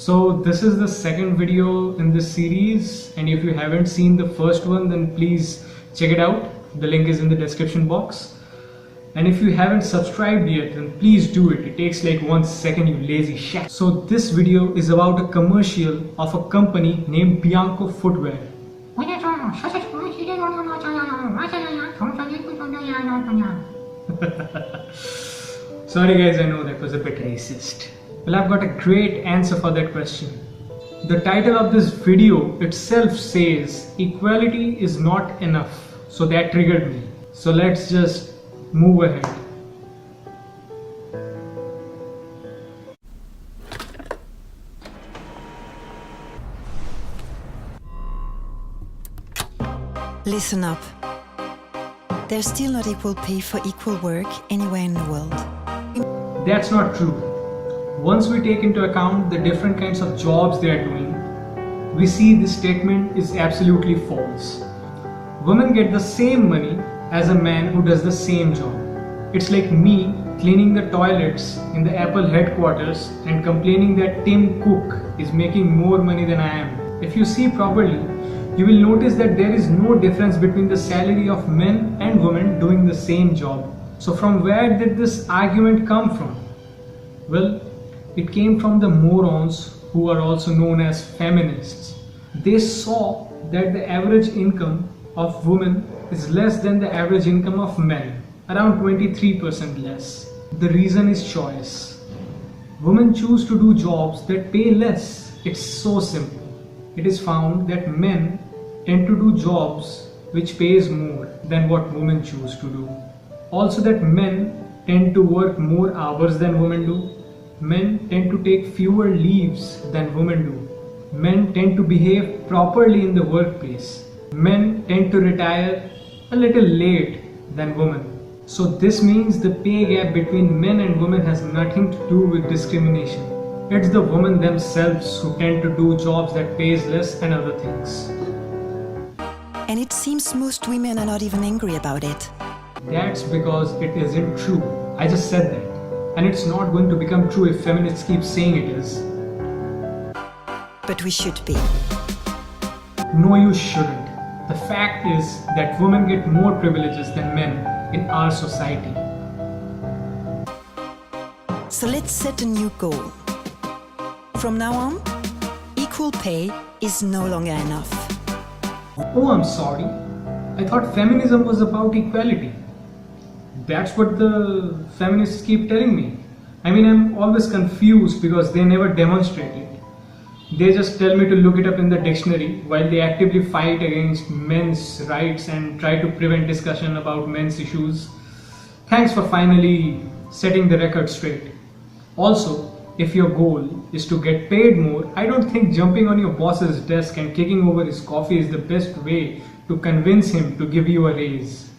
So this is the second video in this series, and if you haven't seen the first one, then please check it out. The link is in the description box. And if you haven't subscribed yet, then please do it. It takes like 1 second, you lazy shit. So this video is about a commercial of a company named Bianco footwear. Sorry guys, I know that was a bit racist. Well, I've got a great answer for that question. The title of this video itself says equality is not enough. So that triggered me. So let's just move ahead. Listen up. There's still not equal pay for equal work anywhere in the world. That's not true. Once we take into account the different kinds of jobs they are doing, we see this statement is absolutely false. Women get the same money as a man who does the same job. It's like me cleaning the toilets in the Apple headquarters and complaining that Tim Cook is making more money than I am. If you see properly, you will notice that there is no difference between the salary of men and women doing the same job. So from where did this argument come from? Well, it came from the morons who are also known as feminists. They saw that the average income of women is less than the average income of men, around 23% less. The reason is choice. Women choose to do jobs that pay less. It's so simple. It is found that men tend to do jobs which pays more than what women choose to do. Also that men tend to work more hours than women do. Men tend to take fewer leaves than women do. Men tend to behave properly in the workplace. Men tend to retire a little late than women. So this means the pay gap between men and women has nothing to do with discrimination. It's the women themselves who tend to do jobs that pays less and other things. And it seems most women are not even angry about it. That's because it isn't true. I just said that. And it's not going to become true if feminists keep saying it is. But we should be. No, you shouldn't. The fact is that women get more privileges than men in our society. So let's set a new goal. From now on, equal pay is no longer enough. Oh, I'm sorry. I thought feminism was about equality. That's what the feminists keep telling me. I mean, I'm always confused because they never demonstrate it. They just tell me to look it up in the dictionary while they actively fight against men's rights and try to prevent discussion about men's issues. Thanks for finally setting the record straight. Also, if your goal is to get paid more, I don't think jumping on your boss's desk and kicking over his coffee is the best way to convince him to give you a raise.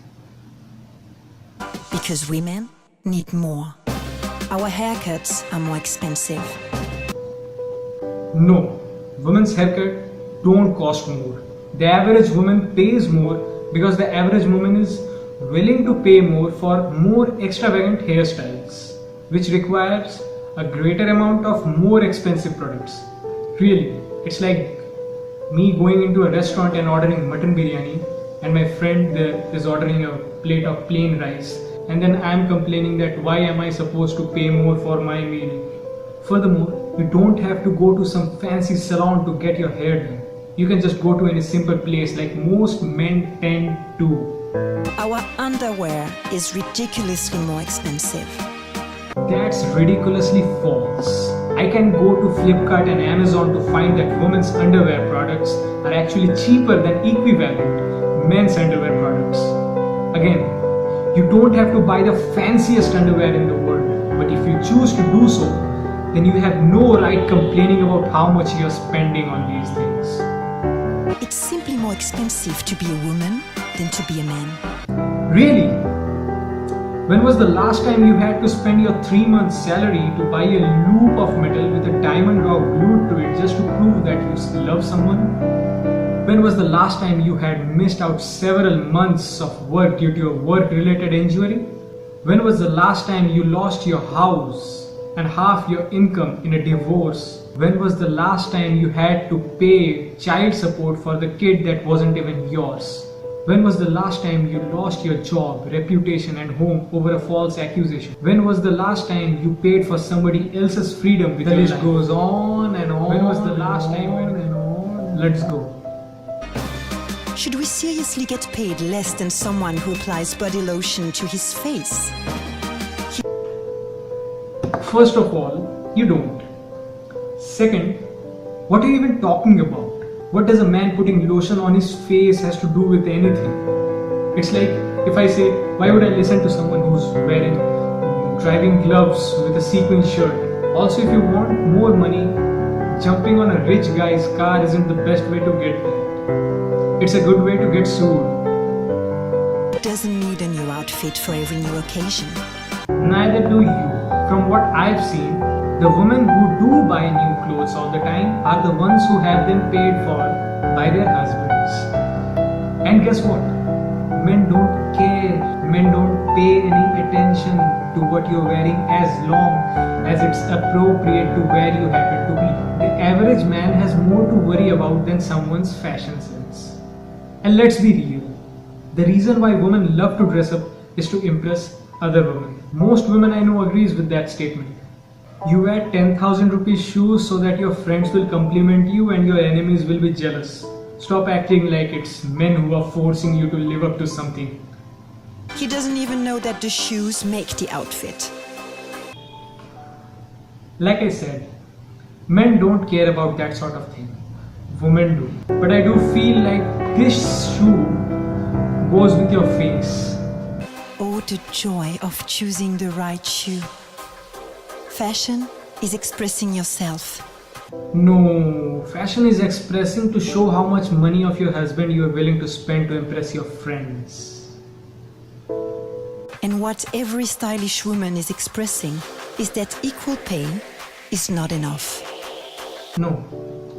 Because women need more. Our haircuts are more expensive. No, women's haircut don't cost more. The average woman pays more because the average woman is willing to pay more for more extravagant hairstyles, which requires a greater amount of more expensive products. Really, it's like me going into a restaurant and ordering mutton biryani, and my friend there is ordering a plate of plain rice, and then I'm complaining that why am I supposed to pay more for my meal? Furthermore, you don't have to go to some fancy salon to get your hair done. You can just go to any simple place like most men tend to. Our underwear is ridiculously more expensive. That's ridiculously false. I can go to Flipkart and Amazon to find that women's underwear products are actually cheaper than equivalent men's underwear products. Again, you don't have to buy the fanciest underwear in the world, but if you choose to do so, then you have no right complaining about how much you're spending on these things. It's simply more expensive to be a woman than to be a man. Really? When was the last time you had to spend your 3-month salary to buy a loop of metal with a diamond rock glued to it just to prove that you love someone? When was the last time you had missed out several months of work due to a work-related injury? When was the last time you lost your house and half your income in a divorce When was the last time you had to pay child support for the kid that wasn't even yours? When was the last time you lost your job, reputation and home over a false accusation? When was the last time you paid for somebody else's freedom with your life? The list goes on and on. When was the last time? Let's go. Should we seriously get paid less than someone who applies body lotion to his face? First of all, you don't. Second, what are you even talking about? What does a man putting lotion on his face has to do with anything? It's like if I say, why would I listen to someone who's wearing driving gloves with a sequin shirt? Also, if you want more money, jumping on a rich guy's car isn't the best way to get that. It's a good way to get sued. Doesn't need a new outfit for every new occasion. Neither do you. From what I've seen, the women who do buy new clothes all the time are the ones who have them paid for by their husbands. And guess what? Men don't care. Men don't pay any attention to what you're wearing as long as it's appropriate to where you happen to be. The average man has more to worry about than someone's fashion sense. And let's be real. The reason why women love to dress up is to impress other women. Most women I know agrees with that statement. You wear 10,000 rupees shoes so that your friends will compliment you and your enemies will be jealous. Stop acting like it's men who are forcing you to live up to something. He doesn't even know that the shoes make the outfit. Like I said, men don't care about that sort of thing. Women do. But I do feel like this shoe goes with your face. Oh, the joy of choosing the right shoe. Fashion is expressing yourself. No, fashion is expressing to show how much money of your husband you are willing to spend to impress your friends. And what every stylish woman is expressing is that equal pay is not enough. No,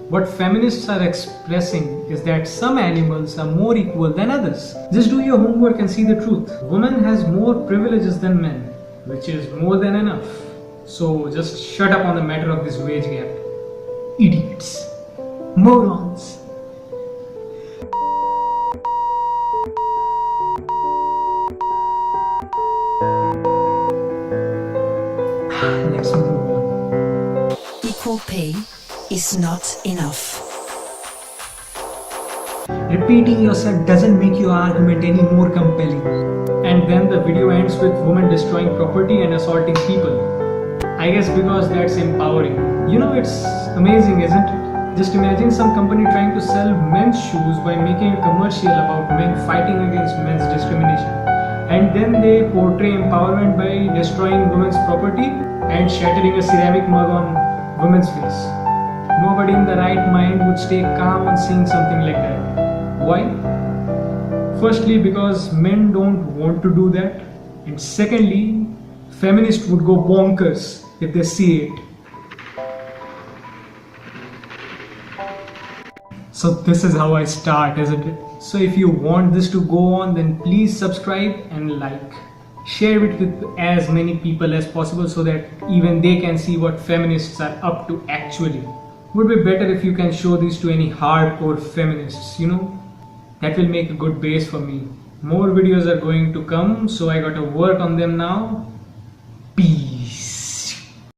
what feminists are expressing is that some animals are more equal than others. Just do your homework and see the truth. Woman has more privileges than men, which is more than enough. So just shut up on the matter of this wage gap. Idiots. Morons. Let's move on. Equal pay is not enough. Repeating yourself doesn't make your argument any more compelling. And then the video ends with women destroying property and assaulting people. I guess because that's empowering. You know, it's amazing, isn't it? Just imagine some company trying to sell men's shoes by making a commercial about men fighting against men's discrimination. And then they portray empowerment by destroying women's property and shattering a ceramic mug on women's face. Nobody in the right mind would stay calm on seeing something like that. Why? Firstly, because men don't want to do that. And secondly, feminists would go bonkers if they see it. So this is how I start, isn't it? So if you want this to go on, then please subscribe and like. Share it with as many people as possible so that even they can see what feminists are up to actually. Would be better if you can show these to any hardcore feminists, you know? That will make a good base for me. More videos are going to come, so I gotta work on them now.